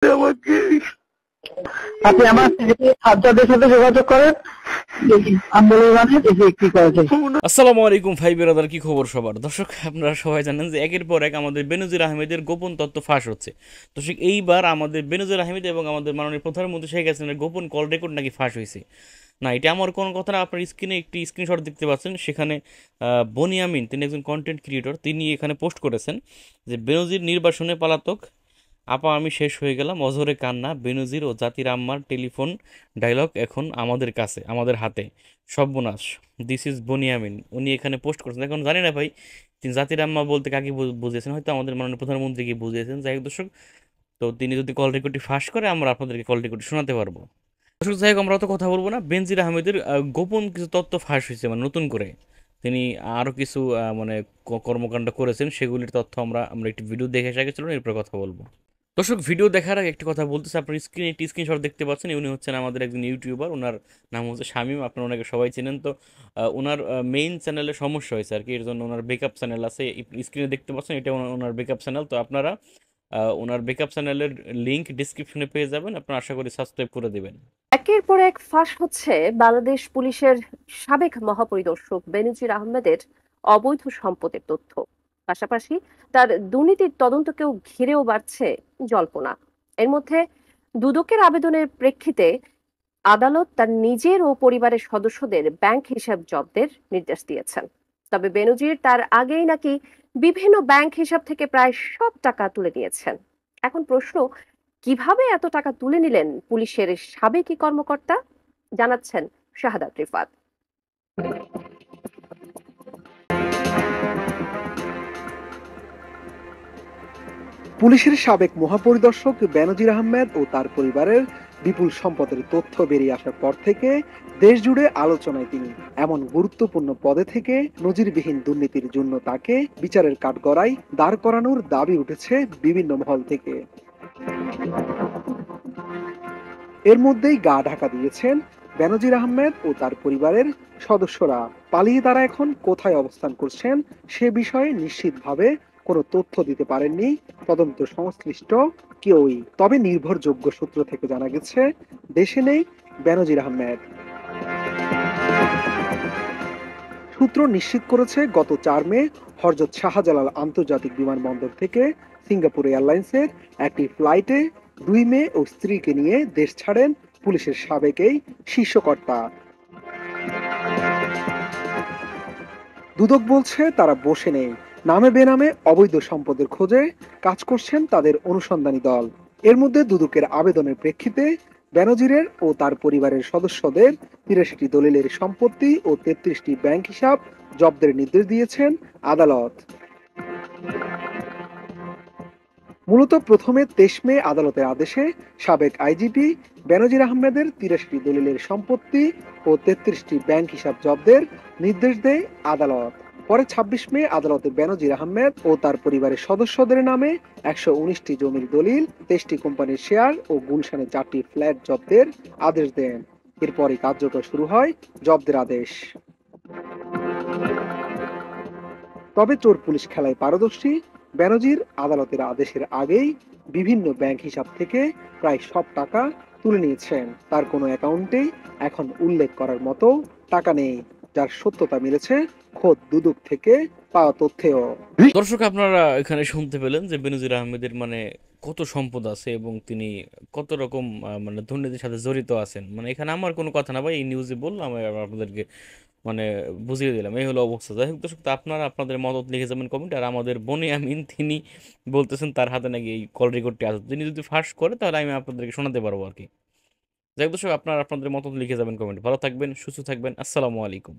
আমাকে আপনি আমার সাজ্জাদের সাথে যোগাযোগ করেন, দেখি আন্দোলনে দেখি কি করা যায়। আসসালামু আলাইকুম ভাই বেরাদার, কি খবর সবার? দর্শক, আপনারা সবাই জানেন যে একের পর এক আমাদের বেনজির আহমেদের গোপন তথ্য ফাঁস হচ্ছে। দর্শক, এইবার আমাদের বেনজির আহমেদ এবং আমাদের মাননীয় প্রধানমন্ত্রী শেখ হাসিনার গোপন কল রেকর্ড নাকি ফাঁস হয়েছে। না, এটা আমার কোনো কথা না। আপনার স্ক্রিনে একটি স্ক্রিনশট দেখতে পাচ্ছেন, সেখানে বনিয়ামিন, তিনি একজন কন্টেন্ট ক্রিয়েটর, তিনি এখানে পোস্ট করেছেন যে বেনজির নির্বাসনে পলাতক, আপা আমি শেষ হয়ে গেলাম, অঝরে কান্না, বেনজির ও জাতির আম্মার টেলিফোন ডায়লগ এখন আমাদের কাছে, আমাদের হাতে, সর্বনাশ। দিস ইজ বনিয়ামিন, উনি এখানে পোস্ট করছেন। এখন জানি না ভাই, তিনি জাতির আম্মা বলতে কাকে বুঝিয়েছেন, হয়তো আমাদের মাননীয় প্রধানমন্ত্রীকে বুঝিয়েছেন। যাই হোক দর্শক, তো তিনি যদি কল রেকর্ডটি ফাঁস করে, আমরা আপনাদেরকে কল রেকর্ডটি শোনাতে পারবো। দর্শক, যাই হোক, আমরা অত কথা বলবো না। বেনজির আহমেদের গোপন কিছু তথ্য ফাঁস হয়েছে, মানে নতুন করে তিনি আরও কিছু মানে কর্মকাণ্ড করেছেন, সেগুলির তথ্য আমরা আমরা একটি ভিডিও দেখে এসে গেছিলাম, এরপর কথা বলবো। দর্শক, ভিডিও দেখার আগে একটি কথা বলতেছে, আপনার স্ক্রিনে একটি স্ক্রিনশট দেখতে পাচ্ছেন, উনি হচ্ছেন আমাদের একজন ইউটিউবার, ওনার নাম হচ্ছে শামীম, আপনারা ওনাকে সবাই চেনেন। তো ওনার মেইন চ্যানেলে সমস্যা হয়েছে আর কি, এর জন্য ওনার ব্যাকআপ চ্যানেল আছে, স্ক্রিনে দেখতে পাচ্ছেন, এটা ওনার ব্যাকআপ চ্যানেল। তো আপনারা ওনার ব্যাকআপ চ্যানেলের লিঙ্ক ডিসক্রিপশনে পেয়ে যাবেন, আপনারা আশা করি সাবস্ক্রাইব করে দেবেন। একের পর এক ফাঁস হচ্ছে বাংলাদেশ পুলিশের সাবেক মহাপরিদর্শক বেনজির আহমেদের অবৈধ সম্পদের তথ্য। পাশাপাশি তার দুর্নীতির তদন্তকেও ঘিরেও বাড়ছে জল্পনা। এর মধ্যে দুদকের আবেদনের প্রেক্ষিতে আদালত তার নিজের ও পরিবারের সদস্যদের ব্যাংক হিসাব জব্দের নির্দেশ দিয়েছেন। তবে বেনজির তার আগেই নাকি বিভিন্ন ব্যাংক হিসাব থেকে প্রায় সব টাকা তুলে নিয়েছেন। এখন প্রশ্ন, কিভাবে এত টাকা তুলে নিলেন পুলিশের সাবেক এই কর্মকর্তা? জানাচ্ছেন শাহাদাত রিফাত। পুলিশের সাবেক মহাপরিদর্শক বেনজির আহমেদ ও তার পরিবারের বিপুল সম্পদের তথ্য বেরিয়ে আসার পর থেকে দেশ জুড়ে আলোচনায় তিনি। এমন গুরুত্বপূর্ণ পদে থেকে নজিরবিহীন দুর্নীতির জন্য তাকে বিচারের কাঠগড়ায় দাঁড় করানোর দাবি উঠেছে বিভিন্ন মহল থেকে। এর মধ্যেই গা ঢাকা দিয়েছেন বেনজির আহমেদ ও তার পরিবারের সদস্যরা। পালিয়ে তারা এখন কোথায় অবস্থান করছেন সে বিষয়ে নিশ্চিতভাবে কোনো তথ্য দিতে পারেননি তদন্ত সংশ্লিষ্ট কেউই। তবে নির্ভরযোগ্য সূত্র থেকে জানা গেছে দেশে নেই বেনজির আহমেদ। সূত্র নিশ্চিত করেছে গত 4 মে হযরত শাহজালাল আন্তর্জাতিক বিমানবন্দর থেকে সিঙ্গাপুর এয়ারলাইন্সের একটি ফ্লাইটে 2 মে ও স্ত্রীকে নিয়ে দেশ ছাড়েন পুলিশের সাবেক এই শীর্ষকর্তা। দুদক বলছে তারা বসে নেই, নামে বেনামে অবৈধ সম্পদের খোঁজে কাজ করছেন তাদের অনুসন্ধানী দল। এর মধ্যে দুদকের আবেদনের প্রেক্ষিতে বেনজিরের ও তার পরিবারের সদস্যদের 83টি দলিলের সম্পত্তি ও 33টি ব্যাংক হিসাব জব্দের নির্দেশ দিয়েছেন আদালত। মূলত প্রথমে 23 মে আদালতের আদেশে সাবেক আইজিপি বেনজির আহমেদের 83টি দলিলের সম্পত্তি ও 33টি ব্যাংক হিসাব জব্দের নির্দেশ দেয় আদালত। পরে 26 মে আদালতে বেনজির আহমেদ ও তার পরিবারের সদস্যদের নামে 119টি জমির দলিল, 23টি কোম্পানির শেয়ার ও গুলশানে 4টি ফ্ল্যাট জব্দের আদেশ দেন। এরপরই কার্যকর শুরু হয় জব্দের আদেশ। তবে চোর পুলিশ খেলায় পারদর্শী বেনজির আদালতের আদেশের আগেই বিভিন্ন ব্যাংক হিসাব থেকে প্রায় সব টাকা তুলে নিয়েছেন। তার কোনো অ্যাকাউন্টেই এখন উল্লেখ করার মতো টাকা নেই, যার সত্যতা মিলেছে খোদ দুদক থেকে পাওয়া তথ্যেও। দর্শক, আপনারা এখানে শুনতে পেলেন যে বেনজির আহমেদের মানে কত সম্পদ আছে এবং তিনি কত রকম মানে দুর্নীতির সাথে জড়িত আছেন। মানে এখানে আমার কোনো কথা না ভাই, এই নিউজে বললাম, আমি আপনাদেরকে মানে বুঝিয়ে দিলাম, এই হলো অবস্থা। যাই হোক দর্শক, তো আপনারা আপনাদের মদত লিখে যাবেন কমেন্ট। আর আমাদের বনিয়ামিন, তিনি বলতেছেন তার হাতে নাকি এই কল রেকর্ডটি আছে, তিনি যদি ফাঁস করে তাহলে আমি আপনাদেরকে শোনাতে পারবো আর কি। যাই হোক দর্শক, আপনারা আপনাদের মতন লিখে যাবেন কমেন্ট। ভালো থাকবেন, সুস্থ থাকবেন, আসসালামু আলাইকুম।